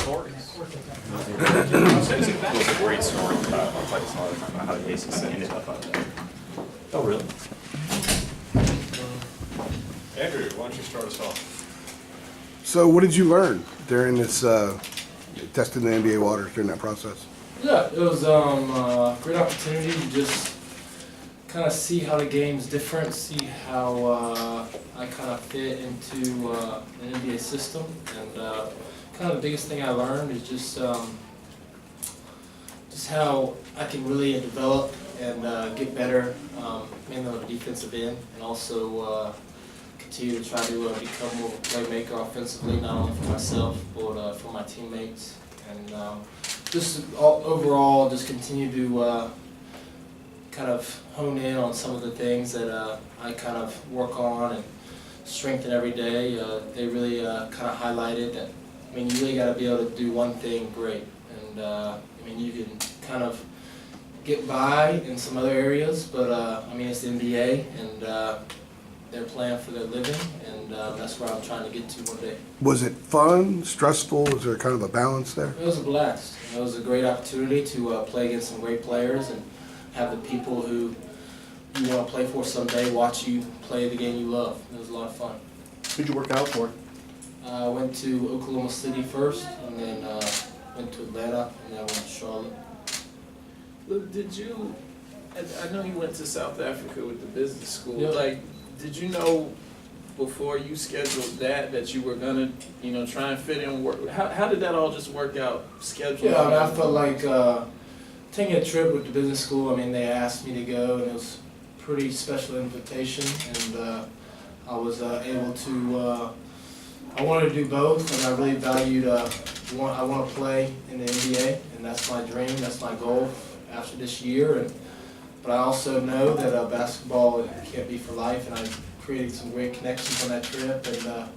stories. It was a great story. I'll tell you some other time about how the basics ended up on that. Oh, really? Andrew, why don't you start us off? So what did you learn during this testing the NBA waters during that process? Yeah, it was a great opportunity to just kind of see how the game's different, see how I kind of fit into an NBA system, and kind of the biggest thing I learned is just how I can really develop and get better, mainly on the defensive end, and also continue to try to become more of a playmaker offensively, not only for myself, but for my teammates. And just overall, just continue to kind of hone in on some of the things that I kind of work on and strengthen every day. They really kind of highlighted that, I mean, you really got to be able to do one thing great. And I mean, you can kind of get by in some other areas, but I mean, it's the NBA, and they're playing for their living, and that's where I'm trying to get to one day. Was it fun, stressful? Was there kind of a balance there? It was a blast. It was a great opportunity to play against some great players and have the people who you want to play for someday watch you play the game you love. It was a lot of fun. Who'd you work out for? I went to Oklahoma City first, and then went to Atlanta, and then I went to Charlotte. Look, did you? I know you went to South Africa with the business school. Yep. Like, did you know before you scheduled that you were gonna, try and fit in work? How did that all just work out? Schedule. Yeah, I mean, I felt like taking a trip with the business school. I mean, they asked me to go, and it was a pretty special invitation, and I was able to. I wanted to do both, and I really valued. I want to play in the NBA, and that's my dream. That's my goal after this year. But I also know that basketball can't be for life, and I created some great connections on that trip, and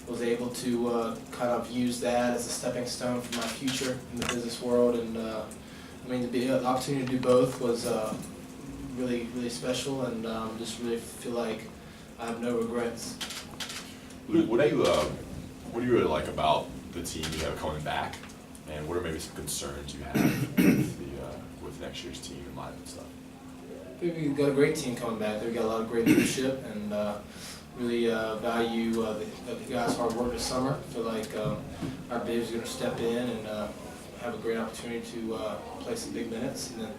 was able to kind of use that as a stepping stone for my future in the business world. And I mean, the opportunity to do both was really, really special, and just really feel like I have no regrets. Luke, what do you really like about the team you have coming back, and what are maybe some concerns you have with next year's team and lineup and stuff? We've got a great team coming back. They've got a lot of great leadership, and really value the guys' hard work this summer. I feel like our bigs are going to step in and have a great opportunity to play some big minutes. And then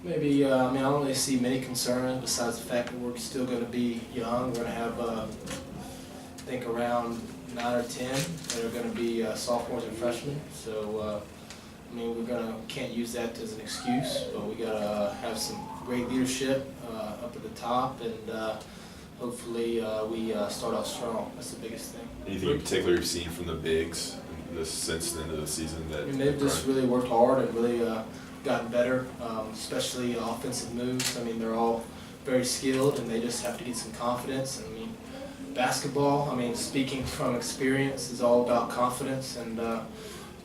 maybe, I mean, I don't really see many concerns besides the fact that we're still going to be young. We're going to have, I think, around 9 or 10 that are going to be sophomores and freshmen. So, I mean, can't use that as an excuse, but we got to have some great leadership up at the top, and hopefully we start out strong. That's the biggest thing. Anything in particular you've seen from the bigs since the end of the season that? I mean, they've just really worked hard and really gotten better, especially offensive moves. I mean, they're all very skilled, and they just have to get some confidence. I mean, basketball, I mean, speaking from experience, is all about confidence and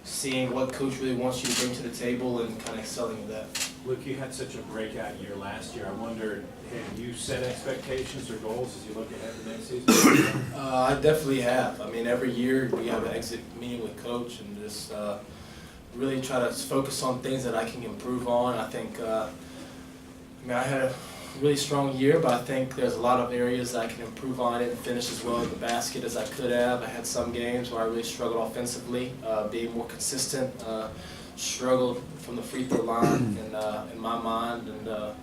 seeing what coach really wants you to bring to the table and kind of excelling at that. Luke, you had such a breakout year last year. I wonder, have you set expectations or goals as you look ahead to next season? I definitely have. I mean, every year we have an exit meeting with coach and just really try to focus on things that I can improve on. I think, I mean, I had a really strong year, but I think there's a lot of areas that I can improve on. I didn't finish as well at the basket as I could have. I had some games where I really struggled offensively, being more consistent, struggled from the free throw line in my mind, and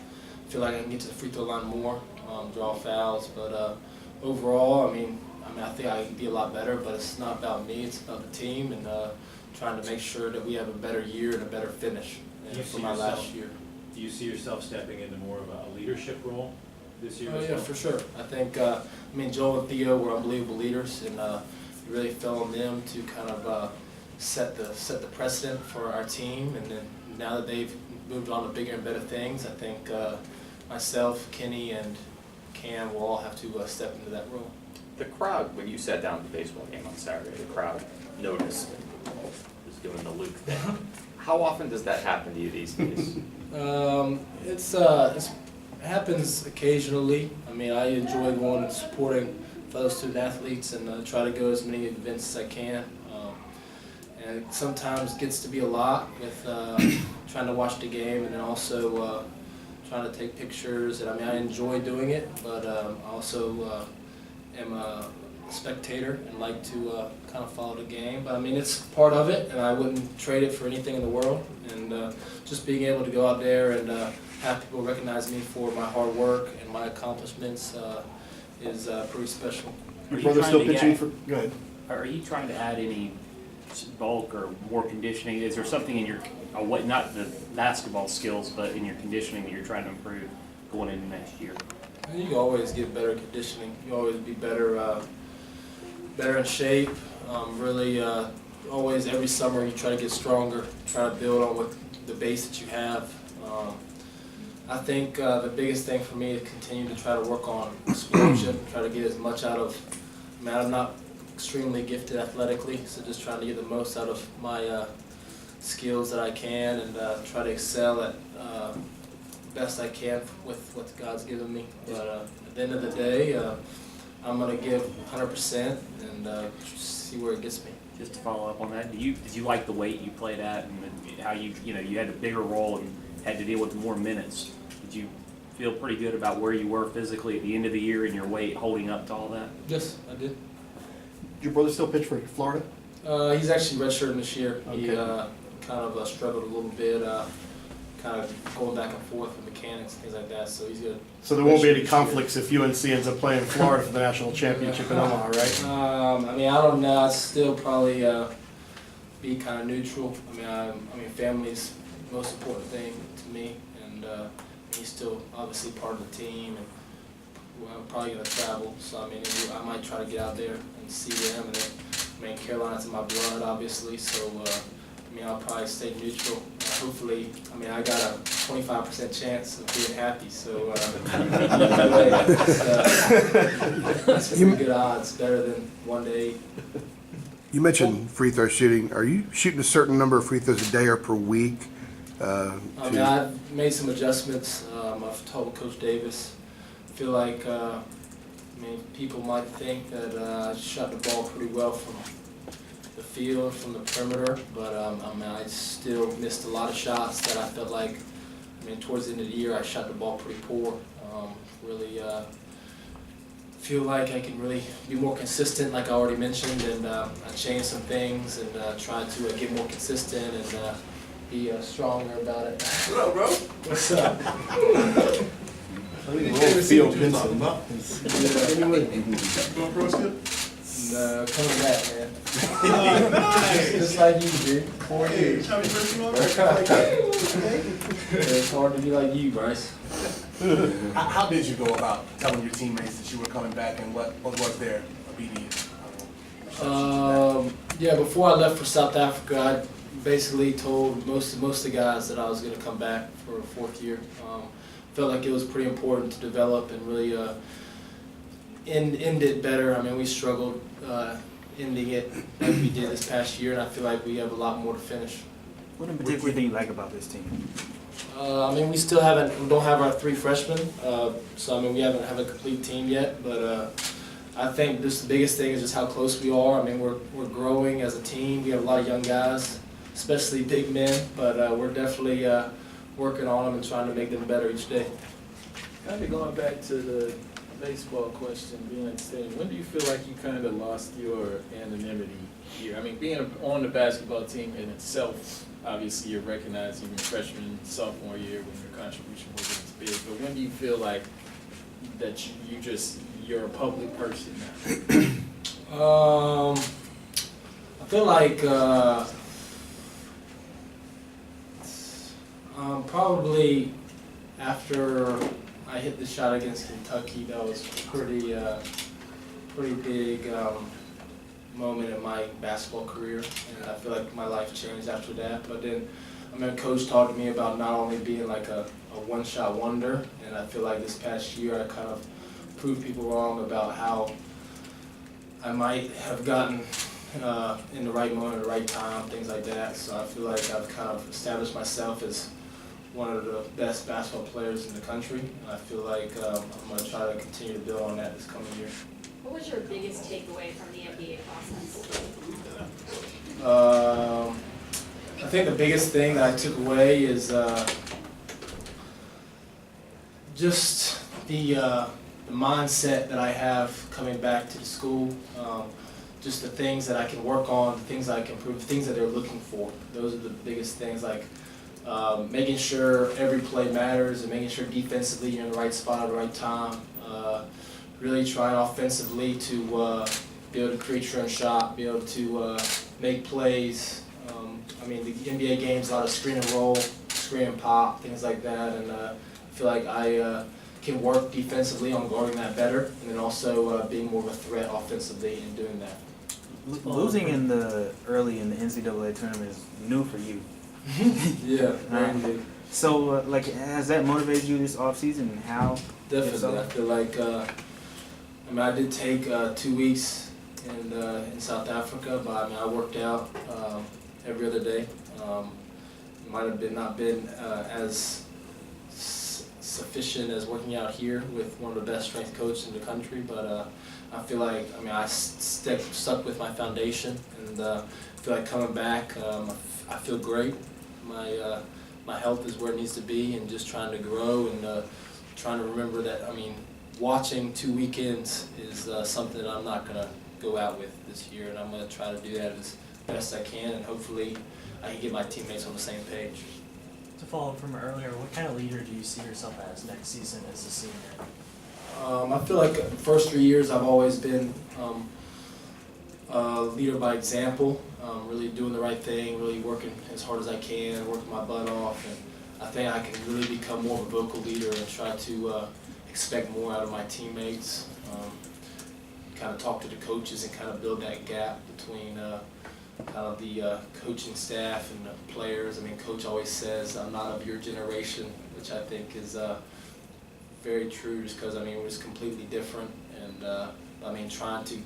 feel like I can get to the free throw line more, draw fouls. But overall, I mean, I think I can be a lot better, but it's not about me, it's about the team, and trying to make sure that we have a better year and a better finish for my last year. Do you see yourself stepping into more of a leadership role this year? Oh yeah, for sure. I think, I mean, Joel and Theo were unbelievable leaders, and it really fell on them to kind of set the precedent for our team. And then now that they've moved on to bigger and better things, I think myself, Kenny, and Cam will all have to step into that role. The crowd, when you sat down at the baseball game on Saturday, the crowd noticed and was doing the Luke thing. How often does that happen to you these days? It happens occasionally. I mean, I enjoy going and supporting fellow student athletes and try to go as many events as I can. And it sometimes gets to be a lot with trying to watch the game and then also trying to take pictures. And I mean, I enjoy doing it, but I also am a spectator and like to kind of follow the game. But I mean, it's part of it, and I wouldn't trade it for anything in the world. And just being able to go out there and have people recognize me for my hard work and my accomplishments is pretty special. Your Are you brother trying still to pitching get- for? Go ahead. Are you trying to add any bulk or more conditioning? Is there something in your, what, not the basketball skills, but in your conditioning that you're trying to improve going into next year? And you can always get better conditioning. You always be better, better in shape. Really, always every summer you try to get stronger. Try to build on what the base that you have. I think the biggest thing for me is continue to try to work on explosion. Try to get as much out of. I mean, I'm not extremely gifted athletically, so just trying to get the most out of my skills that I can and try to excel at best I can with what God's given me. But at the end of the day, I'm gonna give 100% and see where it gets me. Just to follow up on that, did you like the weight you played at and how you had a bigger role and had to deal with more minutes? Did you feel pretty good about where you were physically at the end of the year and your weight holding up to all that? Yes, I did. Did your brother still pitch for Florida? He's actually redshirting this year. He Okay. kind of struggled a little bit, kind of going back and forth with mechanics and things like that. So he's good. So there won't be any conflicts if UNC ends up playing Florida for the national championship in Omaha, right? I mean, I don't know. I'd still probably be kind of neutral. I mean, family's the most important thing to me, and he's still obviously part of the team. And well, I'm probably gonna travel, so I mean, I might try to get out there and see them. And then, I mean, Carolina's in my blood, obviously, so I mean, I'll probably stay neutral. Hopefully, I mean, I got a 25% chance of being happy, so either way, that's pretty good odds, better than 1 to 8. You mentioned free throw shooting. Are you shooting a certain number of free throws a day or per week? I mean, I've made some adjustments. I've told Coach Davis. I feel like, I mean, people might think that I shot the ball pretty well from the field, from the perimeter, but I mean, I still missed a lot of shots that I felt like, I mean, towards the end of the year, I shot the ball pretty poor. Really feel like I can really be more consistent, like I already mentioned, and I changed some things and tried to get more consistent and be stronger about it. What up, bro? What's up? Phil Benson. Coming back, man. Just like you, dude. 4 years. It's hard to be like you, Bryce. How did you go about telling your teammates that you were coming back, and what was their obedience? Yeah, before I left for South Africa, I basically told most of the guys that I was going to come back for a 4th year. Felt like it was pretty important to develop and really end it better. I mean, we struggled ending it like we did this past year, and I feel like we have a lot more to finish. What in particular do you like about this team? I mean, we don't have our 3 freshmen, so I mean, we haven't have a complete team yet, but I think just the biggest thing is just how close we are. I mean, we're growing as a team. We have a lot of young guys, especially big men, but we're definitely working on them and trying to make them better each day. Kind of going back to the baseball question, being at the stadium, when do you feel like you kind of lost your anonymity here? I mean, being on the basketball team in itself, obviously you're recognized even freshman, sophomore year when your contribution wasn't as big, but when do you feel like that you're a public person now? I feel like probably after I hit the shot against Kentucky, that was pretty big moment in my basketball career, and I feel like my life changed after that. But then, I mean, Coach talked to me about not only being like a one-shot wonder, and I feel like this past year I kind of proved people wrong about how I might have gotten in the right moment, at the right time, things like that. So I feel like I've kind of established myself as one of the best basketball players in the country. I feel like I'm going to try to continue to build on that this coming year. What was your biggest takeaway from the NBA process? I think the biggest thing that I took away is just the mindset that I have coming back to the school. Just the things that I can work on, the things that I can improve, the things that they're looking for. Those are the biggest things, like making sure every play matters and making sure defensively you're in the right spot at the right time. Really trying offensively to be able to create your own shot, be able to make plays. I mean, the NBA game's a lot of screen and roll, screen and pop, things like that, and I feel like I can work defensively on guarding that better, and then also being more of a threat offensively in doing that. Losing early in the NCAA tournament is new for you. Yeah, very new. So, like, has that motivated you this offseason, and how? Definitely, I feel like, I mean, I did take 2 weeks in South Africa, but I mean, I worked out every other day. Might have not been as sufficient as working out here with one of the best strength coaches in the country, but I feel like, I mean, I stuck with my foundation, and I feel like coming back, I feel great. My health is where it needs to be, and just trying to grow and trying to remember that, I mean, watching 2 weekends is something that I'm not going to go out with this year, and I'm going to try to do that as best I can, and hopefully I can get my teammates on the same page. To follow up from earlier, what kind of leader do you see yourself as next season as a senior? I feel like the first 3 years I've always been leader by example, really doing the right thing, really working as hard as I can, working my butt off, and I think I can really become more of a vocal leader and try to expect more out of my teammates, kind of talk to the coaches and kind of build that gap between kind of the coaching staff and the players. I mean, Coach always says, I'm not of your generation, which I think is very true, just because, I mean, we're just completely different, and I mean, trying to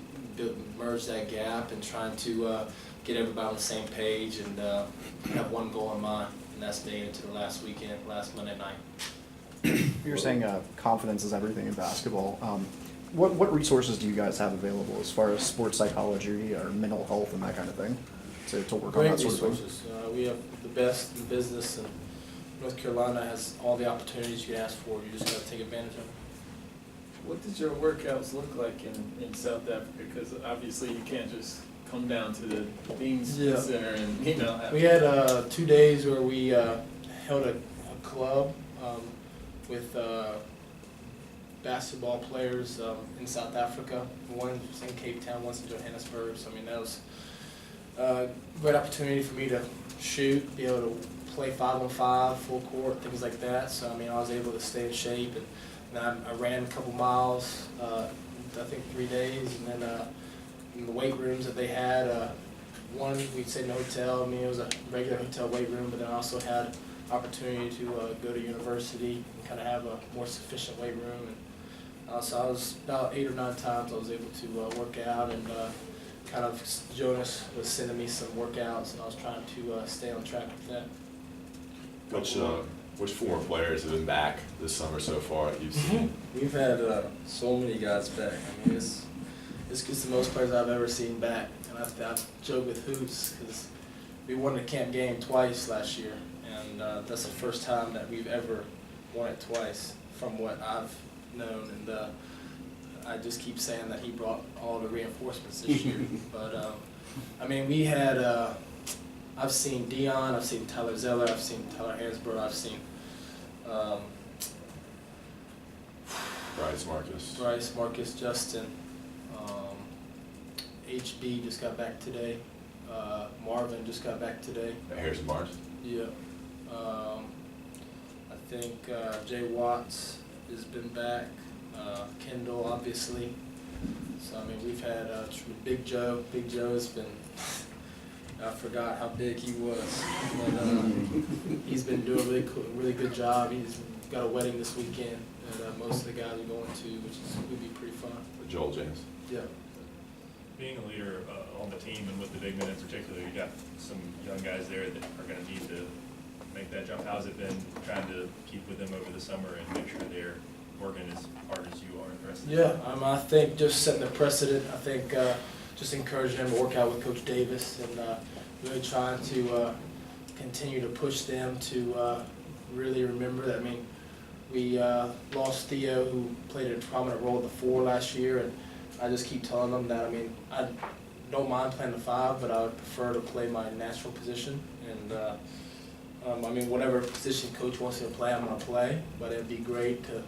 merge that gap and trying to get everybody on the same page and have one goal in mind, and that's made it to the last Monday night. You're saying confidence is everything in basketball. What resources do you guys have available as far as sports psychology or mental health and that kind of thing to work on that sort of thing? Great resources. We have the best in business, and North Carolina has all the opportunities you can ask for. You just got to take advantage of them. What did your workouts look like in South Africa? Because obviously you can't just come down to the Beams Center and, you know. We had 2 days where we held a club with basketball players in South Africa. One's in Cape Town, one's in Johannesburg. So, I mean, that was a great opportunity for me to shoot, be able to play 5-on-5, full court, things like that. So, I mean, I was able to stay in shape, and then I ran a couple miles, I think 3 days, and then in the weight rooms that they had, one we'd say in the hotel. I mean, it was a regular hotel weight room, but then I also had opportunity to go to university and kind of have a more sufficient weight room. And so I was about 8 or 9 times I was able to work out, and kind of Jonas was sending me some workouts, and I was trying to stay on track with that. Which former players have been back this summer so far that you've seen? We've had so many guys back. I mean, it's the most players I've ever seen back. And I've joked with Hoots because we won the camp game twice last year, and that's the first time that we've ever won it twice from what I've known. And I just keep saying that he brought all the reinforcements this year. But I mean, we had I've seen Dion, I've seen Tyler Zeller, I've seen Tyler Hansbrough, I've seen Bryce, Marcus, Justin, HB just got back today, Marvin just got back today. Harrison Barnes? Yeah. I think Jay Watts has been back, Kendall obviously. So I mean, we've had Big Joe. Big Joe has been, I forgot how big he was, but he's been doing a really good job. He's got a wedding this weekend that most of the guys are going to, which would be pretty fun. Joel James. Yeah. Being a leader on the team and with the big men in particular, you got some young guys there that are going to need to make that jump. How's it been trying to keep with them over the summer and make sure they're working as hard as you are the rest of the Yeah, I think just setting the precedent. I think just encouraging them to work out with Coach Davis and really trying to continue to push them to really remember that. I mean, we lost Theo, who played a prominent role at the 4 last year, and I just keep telling them that, I mean, I don't mind playing the 5, but I would prefer to play my natural position. And I mean, whatever position coach wants me to play, I'm going to play, but it'd be great to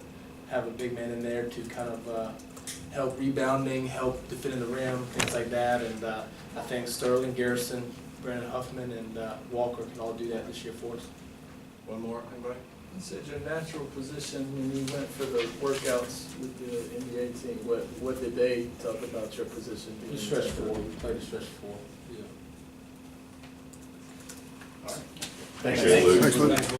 have a big man in there to kind of help rebounding, help defending the rim, things like that. And I think Sterling, Garrison, Brandon Huffman, and Walker can all do that this year for us. One more, anybody? You said your natural position when you went for the workouts with the NBA team. What did they talk about your position being? We stretch 4. We played a stretch 4. Yeah. Thanks, Luke. Thanks, Luke.